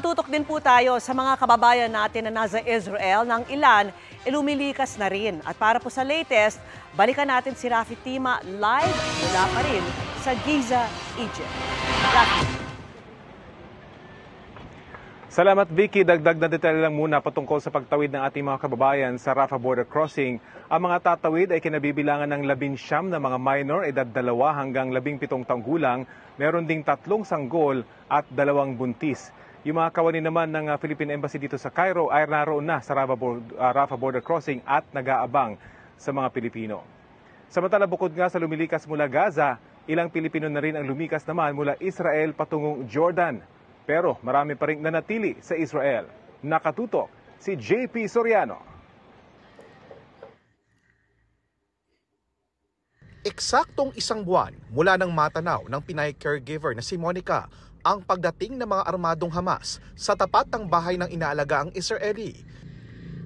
Nakatutok din po tayo sa mga kababayan natin na nasa Israel ng ilan lumilikas na rin. At para po sa latest, balikan natin si Rafi Tima live mula pa rin sa Giza, Egypt. Rafi. Salamat Vicky. Dagdag na detalye lang muna patungkol sa pagtawid ng ating mga kababayan sa Rafah border crossing. Ang mga tatawid ay kinabibilangan ng 19 na mga minor, edad 2 hanggang 17 taong gulang. Meron ding 3 sanggol at 2 buntis. Yung mga kawani naman ng Philippine Embassy dito sa Cairo ay naroon na sa Rafah border crossing at nag-aabang sa mga Pilipino. Samantala bukod nga sa lumilikas mula Gaza, ilang Pilipino na rin ang lumikas naman mula Israel patungong Jordan. Pero marami pa rin nanatili sa Israel. Nakatutok si JP Soriano. Eksaktong 1 buwan mula nang matanaw ng Pinay caregiver na si Monica ang pagdating ng mga armadong Hamas sa tapat ng bahay ng inaalaga ang Israeli.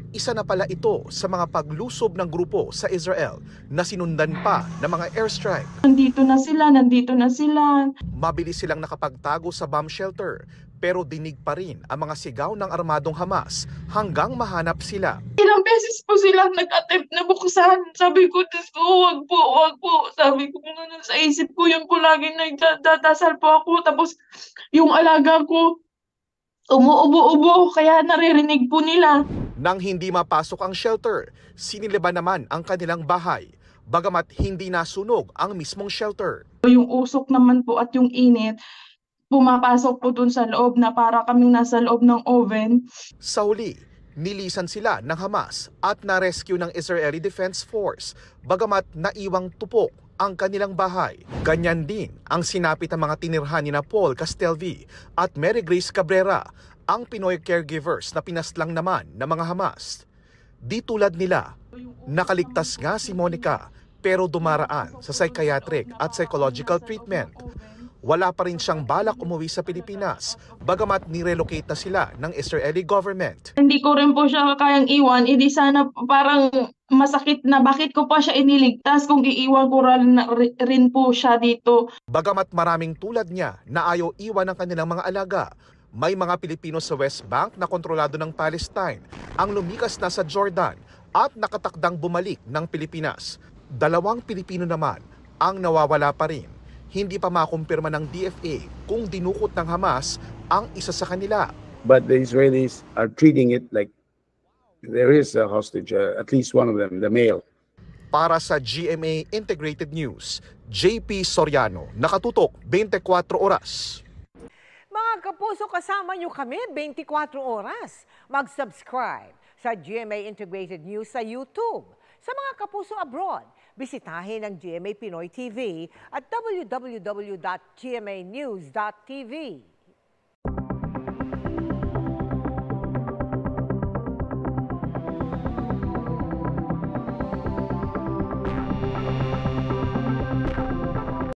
Isa na pala ito sa mga paglusob ng grupo sa Israel na sinundan pa ng mga airstrike. Nandito na sila. Mabilis silang nakapagtago sa bomb shelter pero dinig pa rin ang mga sigaw ng armadong Hamas hanggang mahanap sila. Ilang beses po sila nag-attempt na buksan. Sabi ko, Diyos ko, wag po. Sabi ko, sa isip ko yun po lagi nagdadasal po ako. Tapos yung alaga ko, umuubo-ubo, kaya naririnig po nila. Nang hindi mapasok ang shelter, siniliban naman ang kanilang bahay, bagamat hindi nasunog ang mismong shelter. Yung usok naman po at yung init, pumapasok po dun sa loob na para kaming nasa loob ng oven. Sa huli, nilisan sila ng Hamas at na-rescue ng Israeli Defense Force, bagamat naiwang tupok ang kanilang bahay. Ganyan din ang sinapit ng mga tinirhan ni Paul Castelvi at Mary Grace Cabrera, ang Pinoy caregivers na pinaslang naman ng mga Hamas. Di tulad nila, nakaligtas nga si Monica pero dumaraan sa psychiatric at psychological treatment. Wala pa rin siyang balak umuwi sa Pilipinas, bagamat nirelocate na sila ng Israeli government. Hindi ko rin po siya kayang iwan, hindi sana parang masakit na bakit ko pa siya iniligtas kung iiwan ko rin po siya dito. Bagamat maraming tulad niya na ayaw iwan ng kanilang mga alaga, may mga Pilipino sa West Bank na kontrolado ng Palestine ang lumikas na sa Jordan at nakatakdang bumalik ng Pilipinas. 2 Pilipino naman ang nawawala pa rin. Hindi pa makumpirma ng DFA kung dinukot ng Hamas ang isa sa kanila. But the Israelis are treating it like there is a hostage, at least one of them, the male. Para sa GMA Integrated News, JP Soriano, nakatutok 24 oras. Mga kapuso, kasama nyo kami 24 oras. Mag-subscribe sa GMA Integrated News sa YouTube. Sa mga kapuso abroad, bisitahin ang GMA Pinoy TV at www.gmanews.tv.